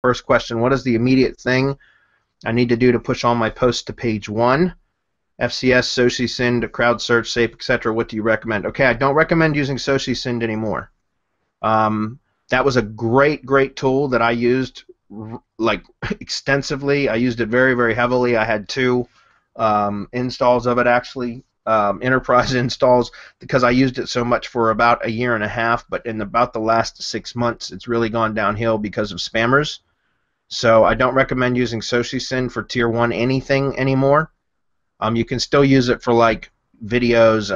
First question, what is the immediate thing I need to do to push all my posts to page 1? FCS, SociSend, CrowdSearch, SAFE, etc. What do you recommend? Okay, I don't recommend using SociSend anymore. That was a great tool that I used like extensively. I used it very heavily. I had 2 installs of it actually, enterprise installs, because I used it so much for about a year and a half. But in about the last 6 months, it's really gone downhill because of spammers. So I don't recommend using SociSend for tier 1 anything anymore. You can still use it for like videos,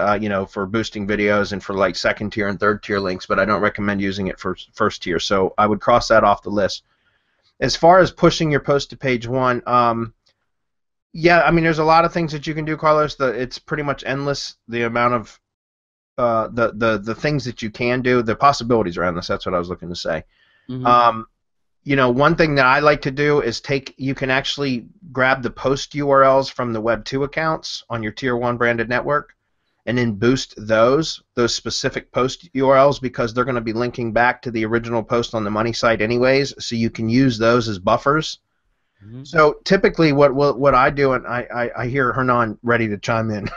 for boosting videos and for like second tier and third tier links, but I don't recommend using it for first tier. So I would cross that off the list. As far as pushing your post to page 1, yeah, I mean, there's a lot of things that you can do, Carlos. It's pretty much endless, the amount of the things that you can do, the possibilities are endless. That's what I was looking to say. Mm-hmm. One thing that I like to do is you can actually grab the post URLs from the Web 2 accounts on your Tier 1 branded network and then boost those specific post URLs, because they're going to be linking back to the original post on the money site anyways, so you can use those as buffers. Mm-hmm. So typically what I do, and I hear Hernan ready to chime in,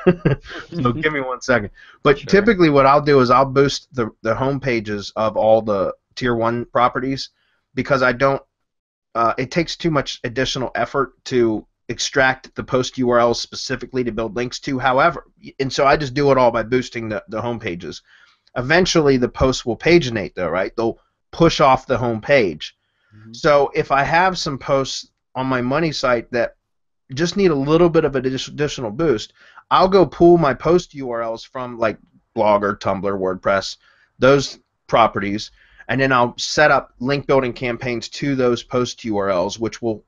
so give me 1 second. But Sure. typically what I'll do is I'll boost the home pages of all the Tier 1 properties, because I don't. It takes too much additional effort to extract the post URLs specifically to build links to. However, and so I just do it all by boosting the home pages. Eventually, the posts will paginate, though, right? They'll push off the home page. Mm-hmm. So if I have some posts on my money site that just need a little bit of an additional boost, I'll go pull my post URLs from like Blogger, Tumblr, WordPress, those properties, and then I'll set up link building campaigns to those post URLs, which will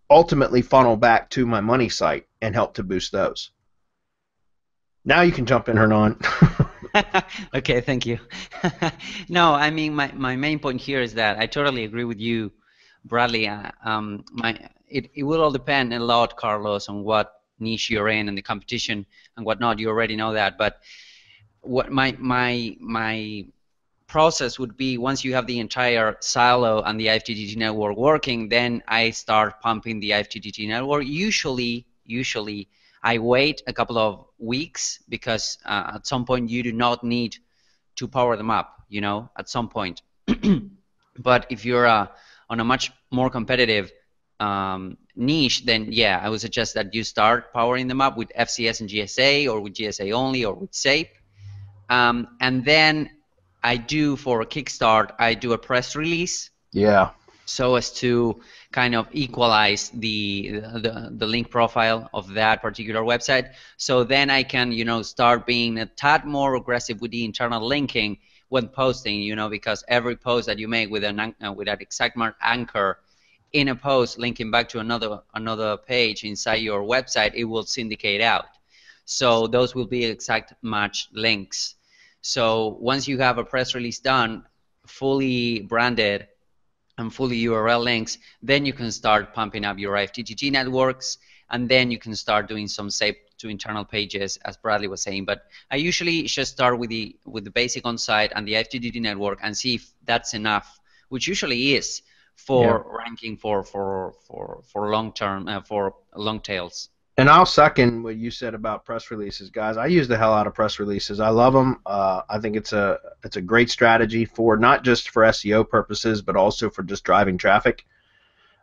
ultimately funnel back to my money site and help to boost those. Now you can jump in, Hernan. Okay, thank you. No, I mean, my main point here is that I totally agree with you, Bradley. It will all depend a lot, Carlos, on what niche you're in and the competition and whatnot. You already know that, but what my process would be, once you have the entire silo and the IFTTT network working, then I start pumping the IFTTT network. Usually I wait a couple of weeks, because at some point you do not need to power them up, at some point. But if you're on a much more competitive niche, then yeah, I would suggest that you start powering them up with FCS and GSA, or with GSA only, or with SAFE. And then I do, for a kickstart, I do a press release. Yeah. So as to kind of equalize the link profile of that particular website. So then I can, start being a tad more aggressive with the internal linking when posting, because every post that you make with an exact mark anchor in a post linking back to another page inside your website, it will syndicate out. So those will be exact match links. So once you have a press release done, fully branded and fully URL links, then you can start pumping up your IFTTT networks, and then you can start doing some save to internal pages, as Bradley was saying. But I usually just start with the basic on-site and the IFTTT network and see if that's enough, which usually is for ranking for long-term for long tails. And I'll second what you said about press releases, guys. I use the hell out of press releases. I love them. I think it's a great strategy for not just for SEO purposes, but also for just driving traffic.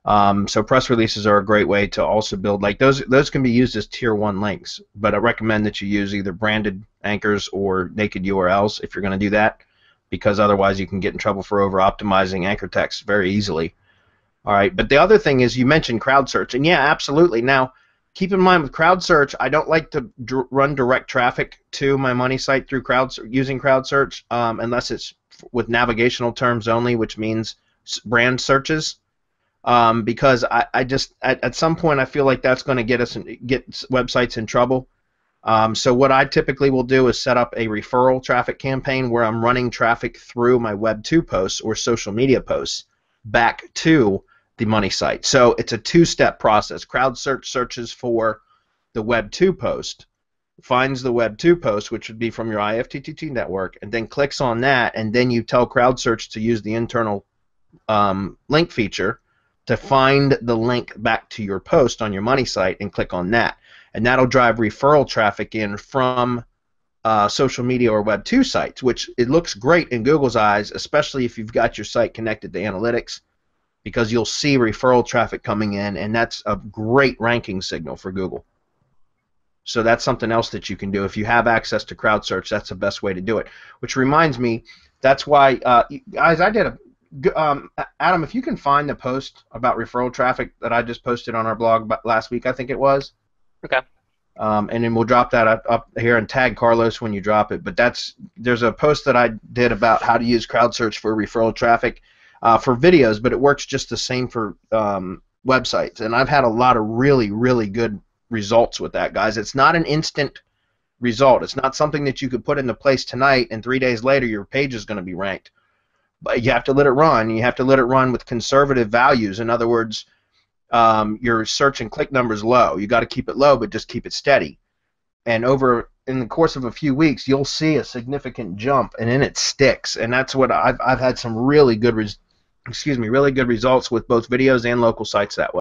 So press releases are a great way to also build, like those can be used as tier 1 links, but I recommend that you use either branded anchors or naked URLs if you're going to do that, because otherwise you can get in trouble for over optimizing anchor text very easily. All right, but the other thing is, you mentioned crowd search, and yeah, absolutely. Now, keep in mind with crowd search, I don't like to run direct traffic to my money site through using crowd search, unless it's with navigational terms only, which means brand searches. Because I just at some point I feel like that's going to get websites in trouble. So what I typically will do is set up a referral traffic campaign where I'm running traffic through my Web 2 posts or social media posts back to the money site. So it's a 2-step process. Crowd search searches for the Web 2 post, finds the Web 2 post, which would be from your IFTTT network, and then clicks on that, and then you tell crowd search to use the internal link feature to find the link back to your post on your money site and click on that. And that'll drive referral traffic in from social media or Web 2 sites, which it looks great in Google's eyes, especially if you've got your site connected to analytics, because you'll see referral traffic coming in, and that's a great ranking signal for Google. So that's something else that you can do. If you have access to crowd search, that's the best way to do it. Which reminds me, that's why, guys, I did a Adam, if you can find the post about referral traffic that I just posted on our blog last week, I think it was. Okay. And then we'll drop that up here and tag Carlos when you drop it. But there's a post that I did about how to use crowd search for referral traffic for videos, but it works just the same for websites. And I've had a lot of really, really good results with that, guys. It's not an instant result. It's not something that you could put into place tonight and 3 days later your page is going to be ranked. But you have to let it run. You have to let it run with conservative values. In other words, your search and click number is low. You got to keep it low, but just keep it steady. And in the course of a few weeks, you'll see a significant jump, and then it sticks. And that's what I've had some really good, really good results with both videos and local sites that way.